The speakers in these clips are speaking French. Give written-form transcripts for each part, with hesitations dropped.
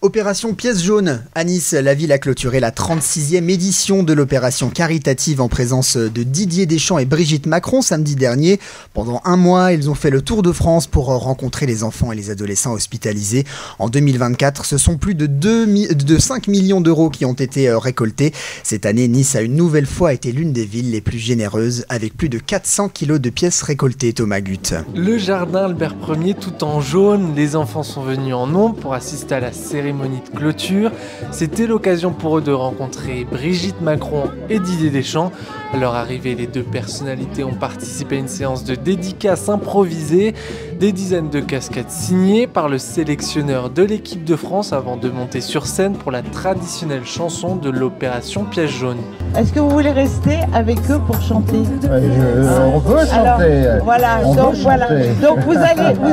Opération Pièce jaune. À Nice, la ville a clôturé la 36e édition de l'opération caritative en présence de Didier Deschamps et Brigitte Macron samedi dernier. Pendant un mois, ils ont fait le tour de France pour rencontrer les enfants et les adolescents hospitalisés. En 2024, ce sont plus de 5 millions d'euros qui ont été récoltés. Cette année, Nice a une nouvelle fois été l'une des villes les plus généreuses, avec plus de 400 kilos de pièces récoltées. Thomas Gut. Le jardin Albert Ier tout en jaune, les enfants sont venus en nombre pour assister à la cérémonie de clôture. C'était l'occasion pour eux de rencontrer Brigitte Macron et Didier Deschamps. À leur arrivée, les deux personnalités ont participé à une séance de dédicaces improvisées, des dizaines de casquettes signées par le sélectionneur de l'équipe de France avant de monter sur scène pour la traditionnelle chanson de l'opération Pièce jaune. Est-ce que vous voulez rester avec eux pour chanter? On peut chanter. Alors, voilà, donc vous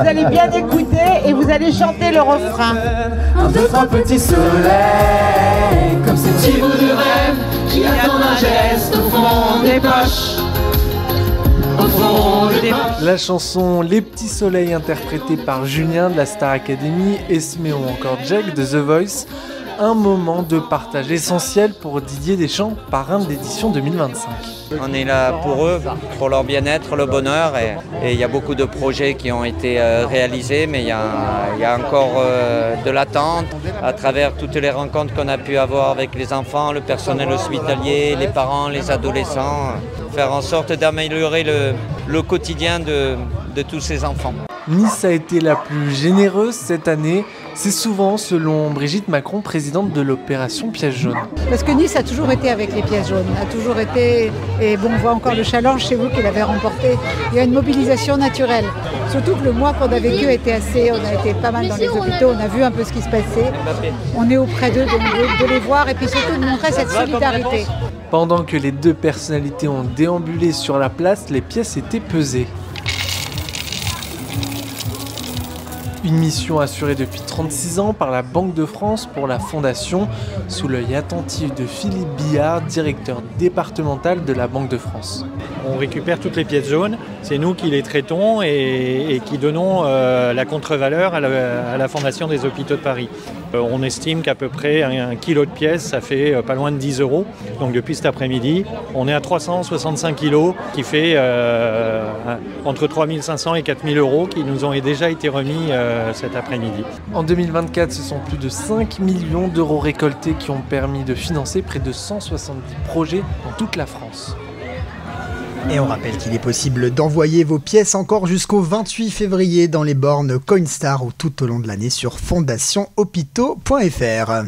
allez bien écouter et vous allez chanter le refrain. Un, deux, trois petits soleils, comme ces petits bouts de rêve qui attendent un geste au fond des poches. Au fond des poches. La chanson Les Petits Soleils, interprétée par Julien de la Star Academy, Esmé ou encore Jack de The Voice. Un moment de partage essentiel pour Didier Deschamps, parrain de l'édition 2025. On est là pour eux, pour leur bien-être, le bonheur, et il y a beaucoup de projets qui ont été réalisés, mais il y a encore de l'attente à travers toutes les rencontres qu'on a pu avoir avec les enfants, le personnel hospitalier, les parents, les adolescents, faire en sorte d'améliorer le quotidien de tous ces enfants. Nice a été la plus généreuse cette année. C'est souvent, selon Brigitte Macron, présidente de l'opération Pièce jaune. Parce que Nice a toujours été avec les pièces jaunes, a toujours été, et bon, on voit encore le challenge chez vous qu'il avait remporté. Il y a une mobilisation naturelle. Surtout que le mois qu'on a vécu on a été pas mal dans les hôpitaux, on a vu un peu ce qui se passait. On est auprès d'eux, donc de les voir et puis surtout de montrer cette solidarité. Pendant que les deux personnalités ont déambulé sur la place, les pièces étaient pesées. Une mission assurée depuis 36 ans par la Banque de France pour la Fondation, sous l'œil attentif de Philippe Billard, directeur départemental de la Banque de France. On récupère toutes les pièces jaunes, c'est nous qui les traitons et qui donnons la contre-valeur à la Fondation des Hôpitaux de Paris. On estime qu'à peu près un kilo de pièces, ça fait pas loin de 10 €. Donc depuis cet après-midi, on est à 365 kilos, qui fait entre 3 500 et 4 000 € qui nous ont déjà été remis cet après-midi. En 2024, ce sont plus de 5 millions d'euros récoltés qui ont permis de financer près de 170 projets dans toute la France. Et on rappelle qu'il est possible d'envoyer vos pièces encore jusqu'au 28 février dans les bornes Coinstar ou tout au long de l'année sur fondationhôpitaux.fr.